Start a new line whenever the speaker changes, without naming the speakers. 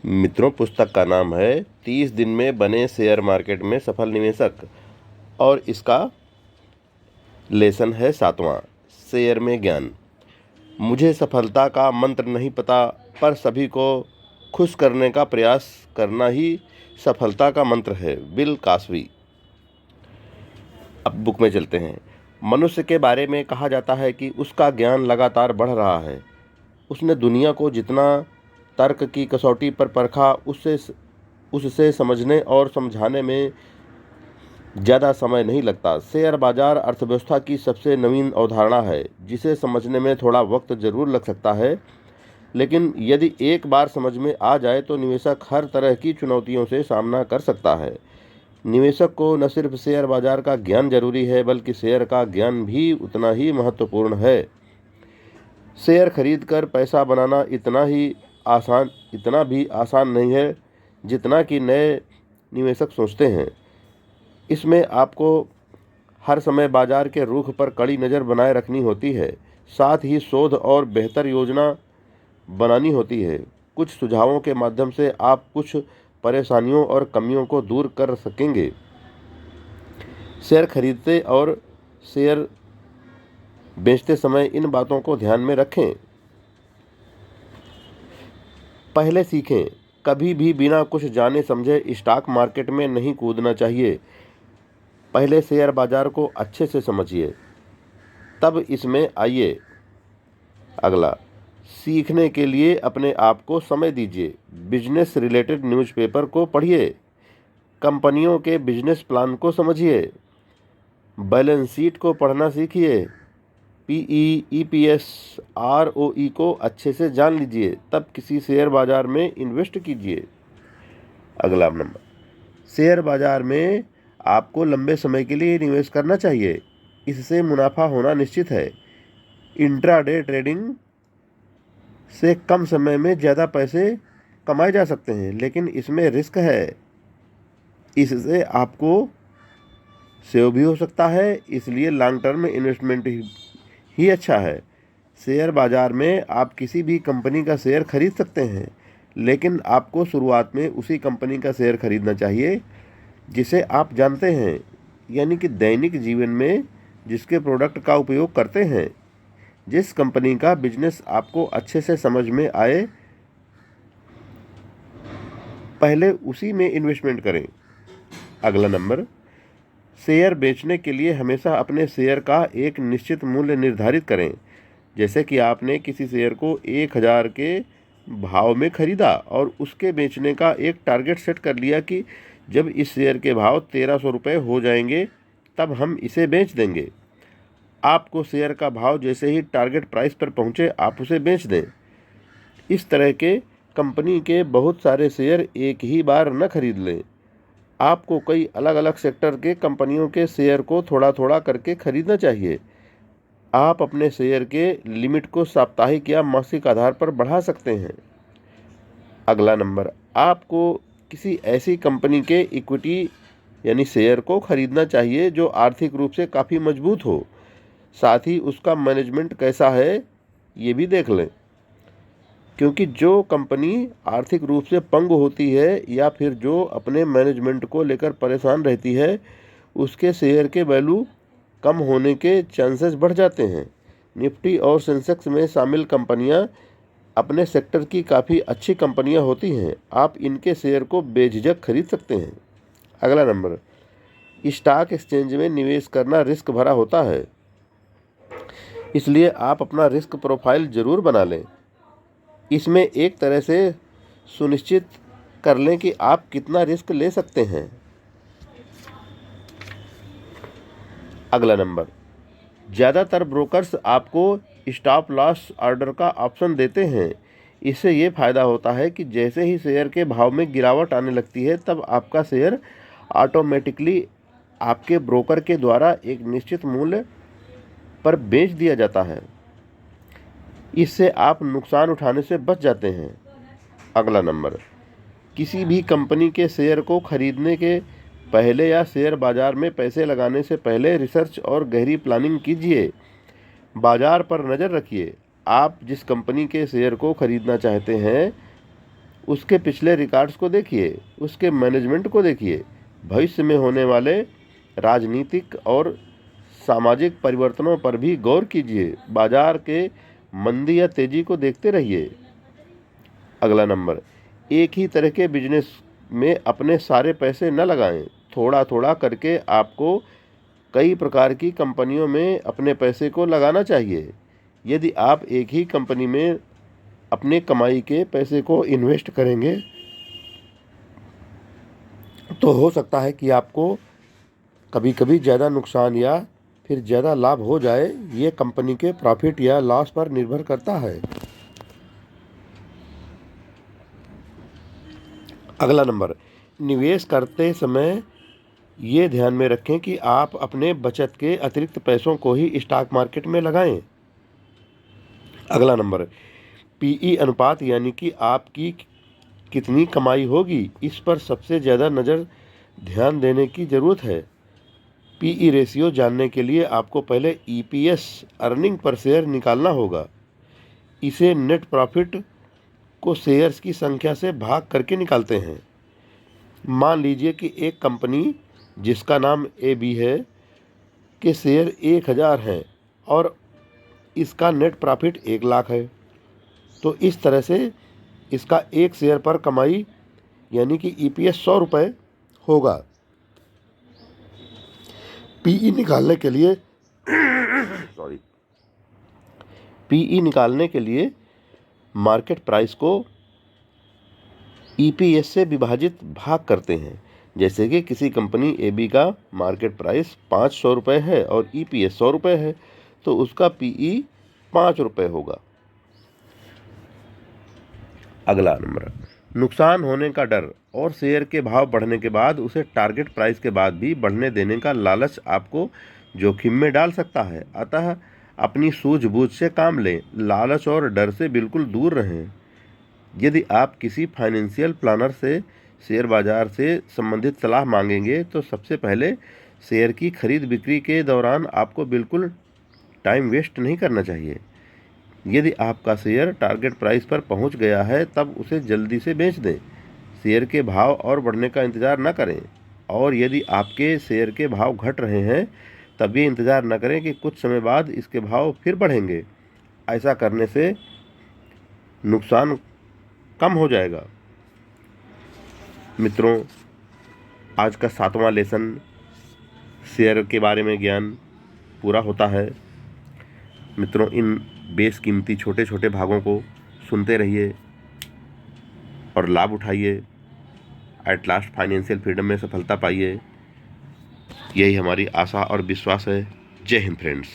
मित्रों, पुस्तक का नाम है 30 दिन में बने शेयर मार्केट में सफल निवेशक और इसका लेसन है 7वां, शेयर में ज्ञान। मुझे सफलता का मंत्र नहीं पता, पर सभी को खुश करने का प्रयास करना ही सफलता का मंत्र है। बिल कास्वी। अब बुक में चलते हैं। मनुष्य के बारे में कहा जाता है कि उसका ज्ञान लगातार बढ़ रहा है। उसने दुनिया को जितना तर्क की कसौटी पर परखा, उससे समझने और समझाने में ज़्यादा समय नहीं लगता। शेयर बाजार अर्थव्यवस्था की सबसे नवीन अवधारणा है, जिसे समझने में थोड़ा वक्त जरूर लग सकता है, लेकिन यदि एक बार समझ में आ जाए तो निवेशक हर तरह की चुनौतियों से सामना कर सकता है। निवेशक को न सिर्फ शेयर बाजार का ज्ञान जरूरी है, बल्कि शेयर का ज्ञान भी उतना ही महत्वपूर्ण है। शेयर खरीद कर पैसा बनाना इतना भी आसान नहीं है जितना कि नए निवेशक सोचते हैं। इसमें आपको हर समय बाजार के रुख पर कड़ी नज़र बनाए रखनी होती है, साथ ही शोध और बेहतर योजना बनानी होती है। कुछ सुझावों के माध्यम से आप कुछ परेशानियों और कमियों को दूर कर सकेंगे। शेयर खरीदते और शेयर बेचते समय इन बातों को ध्यान में रखें। पहले सीखें, कभी भी बिना कुछ जाने समझे स्टॉक मार्केट में नहीं कूदना चाहिए। पहले शेयर बाजार को अच्छे से समझिए, तब इसमें आइए। अगला, सीखने के लिए अपने आप को समय दीजिए। बिजनेस रिलेटेड न्यूज़पेपर को पढ़िए, कंपनियों के बिजनेस प्लान को समझिए, बैलेंस शीट को पढ़ना सीखिए, पीई, ईपीएस, आरओई को अच्छे से जान लीजिए, तब किसी शेयर बाजार में इन्वेस्ट कीजिए। अगला नंबर, शेयर बाजार में आपको लंबे समय के लिए निवेश करना चाहिए। इससे मुनाफा होना निश्चित है। इंट्राडे ट्रेडिंग से कम समय में ज़्यादा पैसे कमाए जा सकते हैं, लेकिन इसमें रिस्क है। इससे आपको सेव भी हो सकता है, इसलिए लॉन्ग टर्म इन्वेस्टमेंट ही अच्छा है। शेयर बाजार में आप किसी भी कंपनी का शेयर खरीद सकते हैं, लेकिन आपको शुरुआत में उसी कंपनी का शेयर खरीदना चाहिए जिसे आप जानते हैं, यानी कि दैनिक जीवन में जिसके प्रोडक्ट का उपयोग करते हैं। जिस कंपनी का बिजनेस आपको अच्छे से समझ में आए, पहले उसी में इन्वेस्टमेंट करें। अगला नंबर, शेयर बेचने के लिए हमेशा अपने शेयर का एक निश्चित मूल्य निर्धारित करें। जैसे कि आपने किसी शेयर को 1000 के भाव में खरीदा और उसके बेचने का एक टारगेट सेट कर लिया कि जब इस शेयर के भाव 1300 रुपये हो जाएंगे तब हम इसे बेच देंगे। आपको शेयर का भाव जैसे ही टारगेट प्राइस पर पहुंचे, आप उसे बेच दें। इस तरह के कंपनी के बहुत सारे शेयर एक ही बार न खरीद लें। आपको कई अलग अलग सेक्टर के कंपनियों के शेयर को थोड़ा थोड़ा करके खरीदना चाहिए। आप अपने शेयर के लिमिट को साप्ताहिक या मासिक आधार पर बढ़ा सकते हैं। अगला नंबर, आपको किसी ऐसी कंपनी के इक्विटी यानी शेयर को खरीदना चाहिए जो आर्थिक रूप से काफ़ी मजबूत हो। साथ ही उसका मैनेजमेंट कैसा है ये भी देख लें, क्योंकि जो कंपनी आर्थिक रूप से पंगु होती है या फिर जो अपने मैनेजमेंट को लेकर परेशान रहती है, उसके शेयर के वैल्यू कम होने के चांसेस बढ़ जाते हैं। निफ्टी और सेंसेक्स में शामिल कंपनियां अपने सेक्टर की काफ़ी अच्छी कंपनियां होती हैं। आप इनके शेयर को बेझिझक खरीद सकते हैं। अगला नंबर, स्टॉक एक्सचेंज में निवेश करना रिस्क भरा होता है, इसलिए आप अपना रिस्क प्रोफाइल ज़रूर बना लें। इसमें एक तरह से सुनिश्चित कर लें कि आप कितना रिस्क ले सकते हैं। अगला नंबर, ज़्यादातर ब्रोकर्स आपको स्टॉप लॉस ऑर्डर का ऑप्शन देते हैं। इससे ये फ़ायदा होता है कि जैसे ही शेयर के भाव में गिरावट आने लगती है, तब आपका शेयर ऑटोमेटिकली आपके ब्रोकर के द्वारा एक निश्चित मूल्य पर बेच दिया जाता है। इससे आप नुकसान उठाने से बच जाते हैं। अगला नंबर, किसी भी कंपनी के शेयर को खरीदने के पहले या शेयर बाजार में पैसे लगाने से पहले रिसर्च और गहरी प्लानिंग कीजिए। बाजार पर नज़र रखिए। आप जिस कंपनी के शेयर को खरीदना चाहते हैं उसके पिछले रिकॉर्ड्स को देखिए, उसके मैनेजमेंट को देखिए, भविष्य में होने वाले राजनीतिक और सामाजिक परिवर्तनों पर भी गौर कीजिए। बाजार के मंदी या तेजी को देखते रहिए। अगला नंबर, एक ही तरह के बिजनेस में अपने सारे पैसे न लगाएं। थोड़ा थोड़ा करके आपको कई प्रकार की कंपनियों में अपने पैसे को लगाना चाहिए। यदि आप एक ही कंपनी में अपने कमाई के पैसे को इन्वेस्ट करेंगे तो हो सकता है कि आपको कभी कभी ज़्यादा नुकसान या फिर ज़्यादा लाभ हो जाए। ये कंपनी के प्रॉफिट या लॉस पर निर्भर करता है। अगला नंबर, निवेश करते समय ये ध्यान में रखें कि आप अपने बचत के अतिरिक्त पैसों को ही स्टॉक मार्केट में लगाएं। अगला नंबर, पीई अनुपात यानी कि आपकी कितनी कमाई होगी, इस पर सबसे ज़्यादा ध्यान देने की ज़रूरत है। पीई रेशियो जानने के लिए आपको पहले ईपीएस अर्निंग पर शेयर निकालना होगा। इसे नेट प्रॉफिट को शेयर्स की संख्या से भाग करके निकालते हैं। मान लीजिए कि एक कंपनी जिसका नाम AB है के शेयर 1000 हैं और इसका नेट प्रॉफिट 1 लाख है, तो इस तरह से इसका एक शेयर पर कमाई यानी कि ईपीएस 100 रुपये होगा। पीई निकालने के लिए पीई निकालने के लिए मार्केट प्राइस को ईपीएस से विभाजित भाग करते हैं। जैसे कि किसी कंपनी AB का मार्केट प्राइस 500 रुपये है और ईपीएस 100 रुपये है, तो उसका पीई 5 रुपये होगा। अगला नंबर, नुकसान होने का डर और शेयर के भाव बढ़ने के बाद उसे टारगेट प्राइस के बाद भी बढ़ने देने का लालच आपको जोखिम में डाल सकता है। अतः अपनी सूझबूझ से काम लें, लालच और डर से बिल्कुल दूर रहें। यदि आप किसी फाइनेंशियल प्लानर से शेयर बाजार से संबंधित सलाह मांगेंगे तो सबसे पहले शेयर की खरीद बिक्री के दौरान आपको बिल्कुल टाइम वेस्ट नहीं करना चाहिए। यदि आपका शेयर टारगेट प्राइस पर पहुंच गया है तब उसे जल्दी से बेच दें। शेयर के भाव और बढ़ने का इंतज़ार न करें, और यदि आपके शेयर के भाव घट रहे हैं तब ये इंतज़ार न करें कि कुछ समय बाद इसके भाव फिर बढ़ेंगे। ऐसा करने से नुकसान कम हो जाएगा। मित्रों, आज का 7वां लेसन शेयर के बारे में ज्ञान पूरा होता है। मित्रों, इन बेशकीमती छोटे छोटे भागों को सुनते रहिए और लाभ उठाइए। एट लास्ट फाइनेंशियल फ्रीडम में सफलता पाइए, यही हमारी आशा और विश्वास है। जय हिंद फ्रेंड्स।